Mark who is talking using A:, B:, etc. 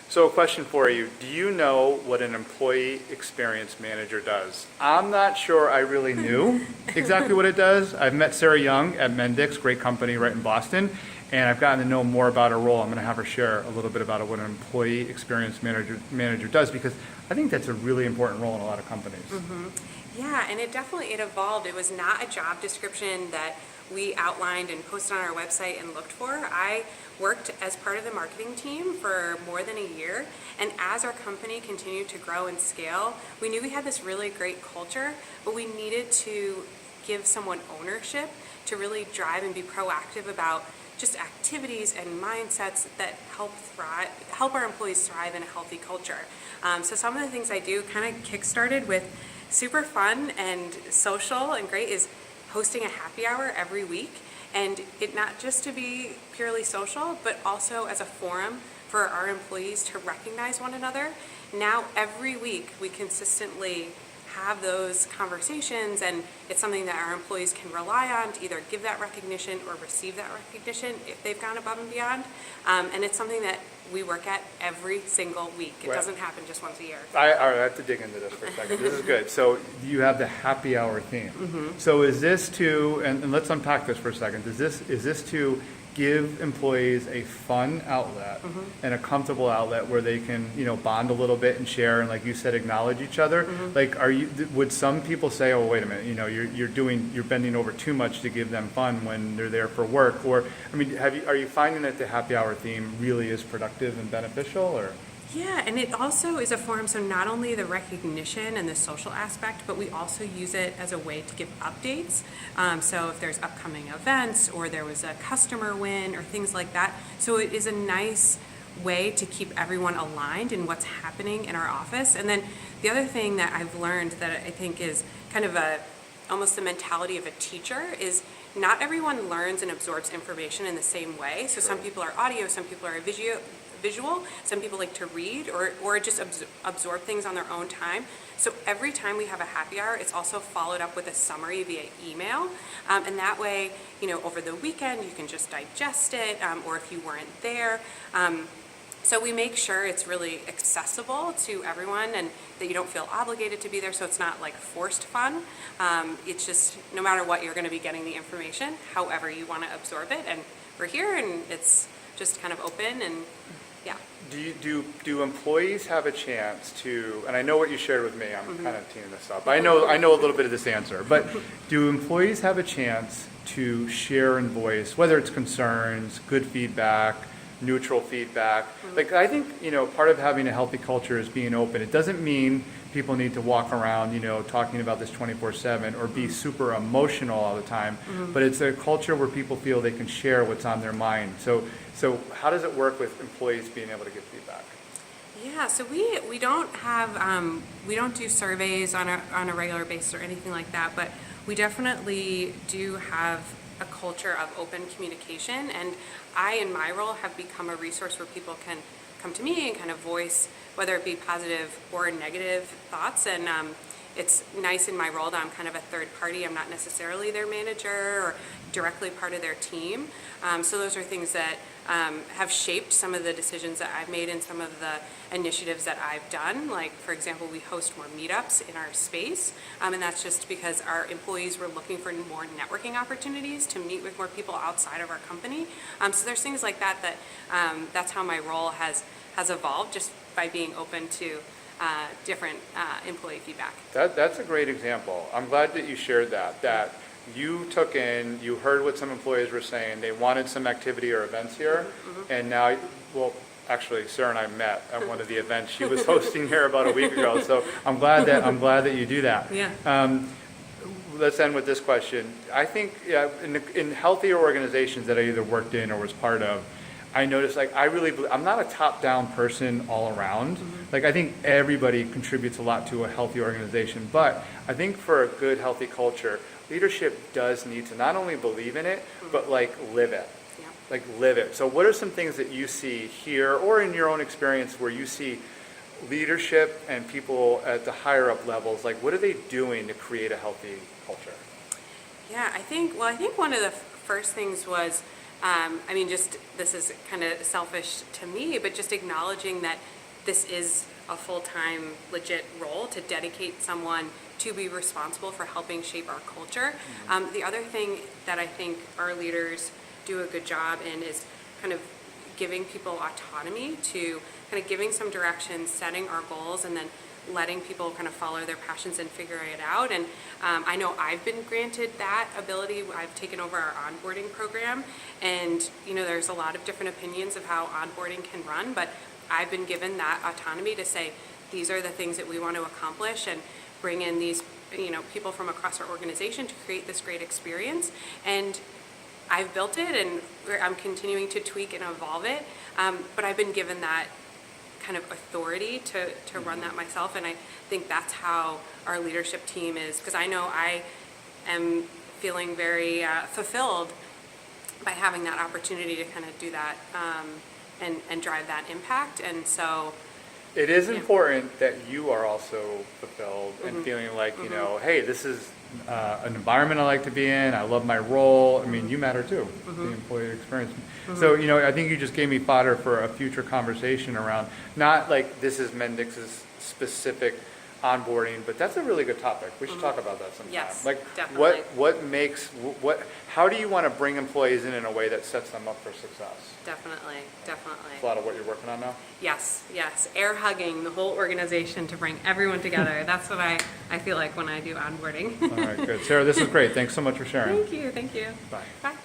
A: So a question for you. Do you know what an employee experience manager does? I'm not sure I really knew exactly what it does. I've met Salbu Young at Mendix, great company right in Boston, and I've gotten to know more about her role. I'm going to have her share a little bit about what an employee experience manager does, because I think that's a really important role in a lot of companies.
B: Yeah, and it evolved. It was not a job description that we outlined and posted on our website and looked for. I worked as part of the marketing team for more than a year, and as our company continued to grow and scale, we knew we had this really great culture, but we needed to give someone ownership to really drive and be proactive about just activities and mindsets that help our employees thrive in a healthy culture. So some of the things I do kind of kick-started with super fun and social and great is hosting a happy hour every week, and it not just to be purely social, but also as a forum for our employees to recognize one another. Now every week we consistently have those conversations, and it's something that our employees can rely on to either give that recognition or receive that recognition if they've gone above and beyond. And it's something that we work at every single week. It doesn't happen just once a year.
A: I have to dig into this for a second. This is good. So you have the happy hour theme. So is this to, and let's unpack this for a second, is this to give employees a fun outlet and a comfortable outlet where they can, bond a little bit and share, and like you said, acknowledge each other? Like, would some people say, oh, wait a minute, you're bending over too much to give them fun when they're there for work? Or, are you finding that the happy hour theme really is productive and beneficial, or?
B: Yeah, and it also is a forum, so not only the recognition and the social aspect, but we also use it as a way to give updates. So if there's upcoming events or there was a customer win or things like that. So it is a nice way to keep everyone aligned in what's happening in our office. And then the other thing that I've learned that I think is kind of almost the mentality of a teacher is not everyone learns and absorbs information in the same way. So some people are audio, some people are visual, some people like to read or just absorb things on their own time. So every time we have a happy hour, it's also followed up with a summary via email. And that way, over the weekend, you can just digest it, or if you weren't there. So we make sure it's really accessible to everyone and that you don't feel obligated to be there, so it's not like forced fun. It's just, no matter what, you're going to be getting the information, however you want to absorb it. And we're here, and it's just kind of open, and yeah.
A: Do employees have a chance to, and I know what you shared with me, I'm kind of teeing this up. I know a little bit of this answer, but do employees have a chance to share and voice, whether it's concerns, good feedback, neutral feedback? Like, I think, part of having a healthy culture is being open. It doesn't mean people need to walk around, talking about this 24/7 or be super emotional all the time, but it's a culture where people feel they can share what's on their mind. So how does it work with employees being able to give feedback?
B: Yeah, so we don't have we don't do surveys on a regular basis or anything like that, but we definitely do have a culture of open communication, and I, in my role, have become a resource where people can come to me and kind of voice whether it be positive or negative thoughts. And it's nice in my role that I'm kind of a third party. I'm not necessarily their manager or directly part of their team. So those are things that have shaped some of the decisions that I've made and some of the initiatives that I've done. Like, for example, we host more meetups in our space, and that's just because our employees were looking for more networking opportunities to meet with more people outside of our company. So there's things like that that's how my role has evolved, just by being open to different employee feedback.
A: That's a great example. I'm glad that you shared that you heard what some employees were saying. They wanted some activity or events here, and now, well, actually, Sarah and I met at one of the events she was hosting here about a week ago. So I'm glad that you do that.
B: Yeah.
A: Let's end with this question. I think in healthier organizations that I either worked in or was part of, I noticed, I'm not a top-down person all around. Like, I think everybody contributes a lot to a healthy organization, but I think for a good, healthy culture, leadership does need to not only believe in it, but live it. Yeah. Live it. So what are some things that you see here or in your own experience where you see leadership and people at the higher up levels, what are they doing to create a healthy culture?
B: Yeah, I think one of the first things was I mean, just, this is kind of selfish to me, but just acknowledging that this is a full-time, legit role to dedicate someone to be responsible for helping shape our culture. The other thing that I think our leaders do a good job in is kind of giving people autonomy to kind of giving some direction, setting our goals, and then letting people kind of follow their passions and figuring it out. And I know I've been granted that ability. I've taken over our onboarding program, and there's a lot of different opinions of how onboarding can run, but I've been given that autonomy to say, these are the things that we want to accomplish, and bring in these people from across our organization to create this great experience. And I've built it, and I'm continuing to tweak and evolve it, but I've been given that kind of authority to run that myself, and I think that's how our leadership team is, because I know I am feeling very fulfilled by having that opportunity to kind of do that and drive that impact. And so
A: it is important that you are also fulfilled and feeling like, hey, this is an environment I like to be in. I love my role. I mean, you matter too, the employee experience. So, I think you just gave me fodder for a future conversation around, not like this is Mendix's specific onboarding, but that's a really good topic. We should talk about that sometime.
B: Yes,
A: like
B: definitely.
A: how do you want to bring employees in a way that sets them up for success?
B: Definitely.
A: That's a lot of what you're working on now?
B: Yes. Air hugging the whole organization to bring everyone together. That's what I feel like when I do onboarding.
A: All right, good. Sarah, this is great. Thanks so much for sharing.
B: Thank you.
A: Bye.
B: Bye.